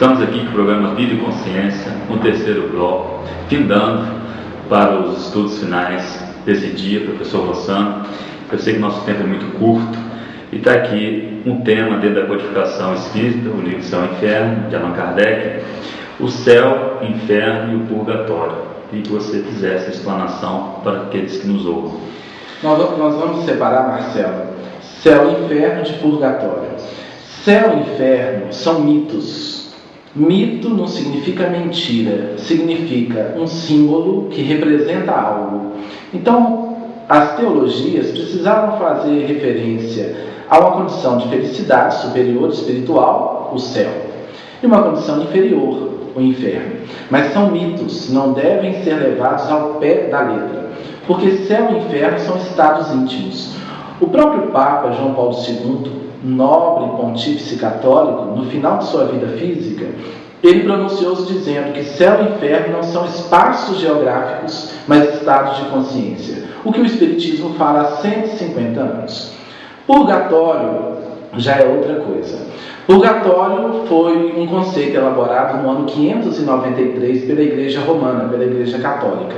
Estamos aqui com o programa Vida e Consciência, no terceiro bloco, findando para os estudos finais desse dia, professor Rossano. Eu sei que nosso tempo é muito curto e está aqui um tema dentro da codificação espírita, o livro Céu e Inferno, de Allan Kardec, o céu, o inferno e o purgatório. E que você fizesse a explanação para aqueles que nos ouvem. Nós vamos separar, Marcelo, céu e inferno de purgatório. Céu e inferno são mitos. Mito não significa mentira, significa um símbolo que representa algo. Então, as teologias precisavam fazer referência a uma condição de felicidade superior espiritual, o céu, e uma condição inferior, o inferno. Mas são mitos, não devem ser levados ao pé da letra, porque céu e inferno são estados íntimos. O próprio Papa João Paulo II, nobre pontífice católico, no final de sua vida física, ele pronunciou-se dizendo que céu e inferno não são espaços geográficos, mas estados de consciência, o que o Espiritismo fala há 150 anos. Purgatório já é outra coisa. Purgatório foi um conceito elaborado no ano 593 pela Igreja Romana, pela Igreja Católica.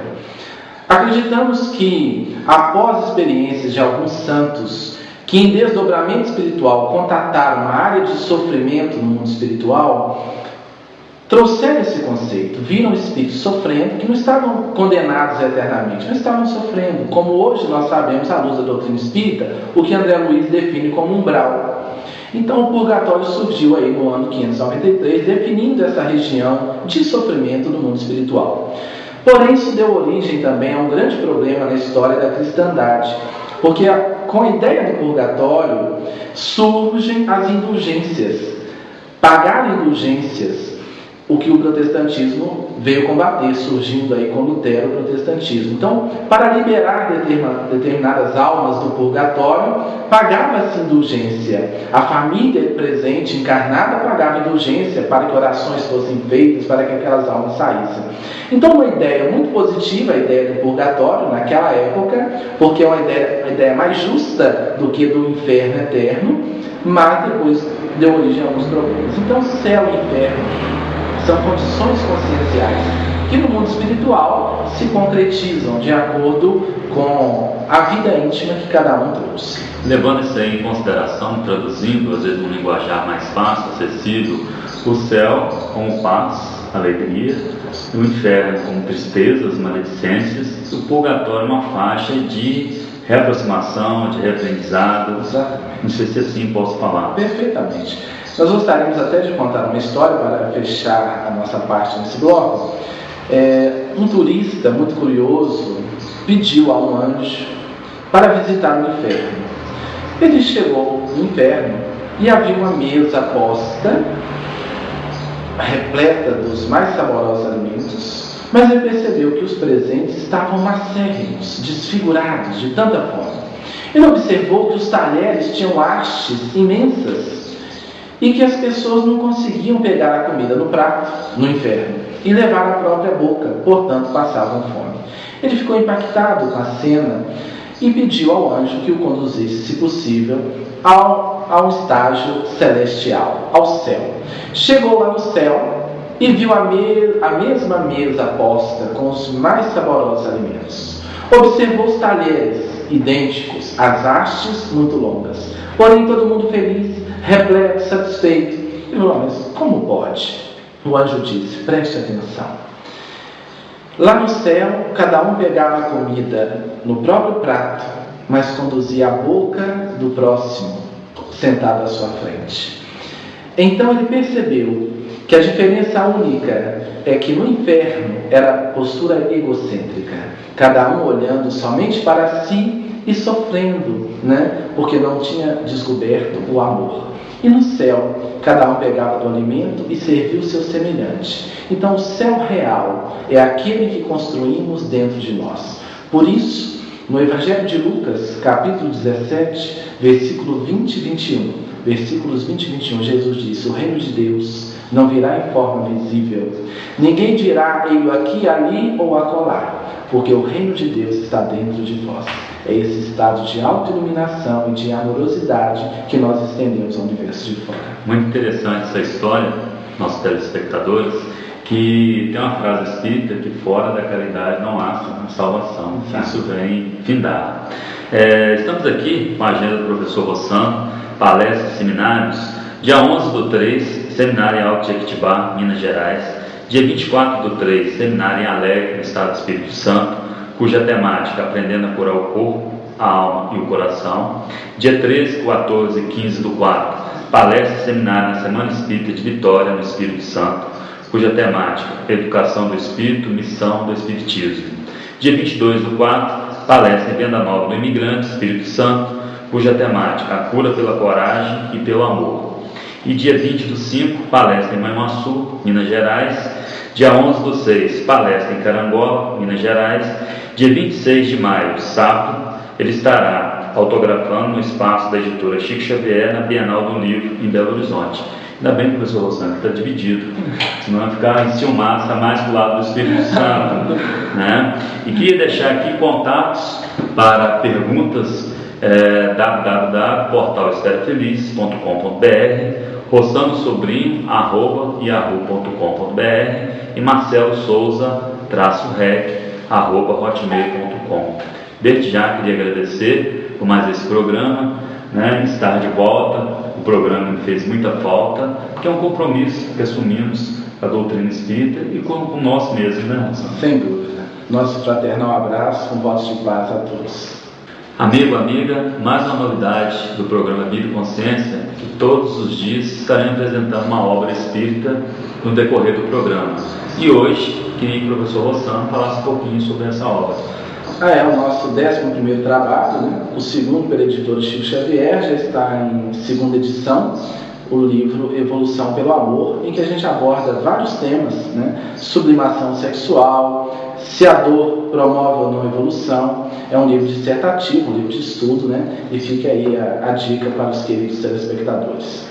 Acreditamos que, após experiências de alguns santos que em desdobramento espiritual contataram uma área de sofrimento no mundo espiritual, trouxeram esse conceito, viram espíritos sofrendo, que não estavam condenados eternamente, não estavam sofrendo, como hoje nós sabemos, à luz da doutrina espírita, o que André Luiz define como umbral. Então o purgatório surgiu aí no ano 593, definindo essa região de sofrimento no mundo espiritual. Porém, isso deu origem também a um grande problema na história da cristandade, porque com a ideia do purgatório surgem as indulgências, pagar indulgências, o que o protestantismo veio combater, surgindo aí com Lutero o protestantismo. Então, para liberar determinadas almas do purgatório, pagava-se indulgência. A família presente, encarnada, pagava indulgência para que orações fossem feitas, para que aquelas almas saíssem. Então, uma ideia muito positiva, a ideia do purgatório, naquela época, porque é uma ideia mais justa do que do inferno eterno, mas depois deu origem a alguns problemas. Então, céu e inferno são condições conscienciais que no mundo espiritual se concretizam de acordo com a vida íntima que cada um trouxe. Levando isso aí em consideração, traduzindo, às vezes num linguajar mais fácil, acessível, o céu como paz, alegria, o inferno como tristezas, maledicências, o purgatório uma faixa de reaproximação, de reaprendizado. Exatamente. Não sei se assim posso falar. Perfeitamente. Nós gostaríamos até de contar uma história para fechar a nossa parte nesse bloco. Um turista muito curioso pediu a um anjo para visitar o inferno. Ele chegou no inferno e havia uma mesa posta, repleta dos mais saborosos alimentos, mas ele percebeu que os presentes estavam macérrimos, desfigurados de tanta fome. Ele observou que os talheres tinham hastes imensas e que as pessoas não conseguiam pegar a comida no prato, no inferno, e levar à própria boca, portanto passavam fome. Ele ficou impactado com a cena e pediu ao anjo que o conduzisse, se possível, ao estágio celestial, ao céu. Chegou lá no céu e viu a mesma mesa posta com os mais saborosos alimentos. Observou os talheres idênticos, as hastes muito longas, porém todo mundo feliz, repleto, satisfeito. E falou: mas como pode? O anjo disse: preste atenção. Lá no céu, cada um pegava a comida no próprio prato, mas conduzia à boca do próximo, sentado à sua frente. Então ele percebeu que a diferença única é que no inferno era postura egocêntrica, cada um olhando somente para si e sofrendo, porque não tinha descoberto o amor. E no céu, cada um pegava do alimento e serviu o seu semelhante. Então o céu real é aquele que construímos dentro de nós. Por isso, no Evangelho de Lucas, capítulo 17, versículo 20 e 21, versículos 20 e 21, Jesus disse: o reino de Deus não virá em forma visível. Ninguém dirá: ei-lo aqui, ali ou acolá, porque o reino de Deus está dentro de vós. É esse estado de autoiluminação e de amorosidade que nós estendemos ao universo de fora. Muito interessante essa história, nossos telespectadores, que tem uma frase espírita que fora da caridade não há salvação. Isso vem findar. Estamos aqui com a agenda do professor Rossano, palestras e seminários, dia 11/3, seminário em Alto Jequitibá, Minas Gerais, dia 24/3, seminário em Alegre, no estado do Espírito Santo, cuja temática é aprendendo a curar o corpo, a alma e o coração, dia 13, 14 e 15/4, palestra e seminário na Semana Espírita de Vitória, no Espírito Santo, cuja temática é Educação do Espírito, Missão do Espiritismo. Dia 22/4, palestra em Venda Nova do Imigrante, Espírito Santo, cuja temática é a cura pela coragem e pelo amor. E dia 20/5, palestra em Manhuaçu, Minas Gerais. Dia 11/6, palestra em Carangola, Minas Gerais. Dia 26 de maio, sábado, ele estará autografando no espaço da editora Chico Xavier, na Bienal do Livro, em Belo Horizonte. Ainda bem que o professor Rossano está dividido, senão vai ficar enciumado, está mais para o lado do Espírito Santo, né? E queria deixar aqui contatos para perguntas, www.portalesferofeliz.com.br, rossanosobrinho@yahoo.com.br e marcelosouza-rec@hotmail.com. Desde já queria agradecer por mais esse programa, né? Estar de volta. O programa me fez muita falta, porque é um compromisso que assumimos com a doutrina espírita e com o nosso mesmo, né, Rossano? Sem dúvida. Nosso fraternal abraço com votos de paz a todos. Amigo, amiga, mais uma novidade do programa Vida e Consciência, que todos os dias estaremos apresentando uma obra espírita no decorrer do programa. E hoje, queria que o professor Rossano falasse um pouquinho sobre essa obra. É o nosso 11º trabalho, né? O segundo pela editora Chico Xavier, já está em segunda edição, o livro Evolução pelo Amor, em que a gente aborda vários temas, né? Sublimação sexual, se a dor promove ou não evolução. É um livro dissertativo, um livro de estudo, né? E fica aí a dica para os queridos telespectadores.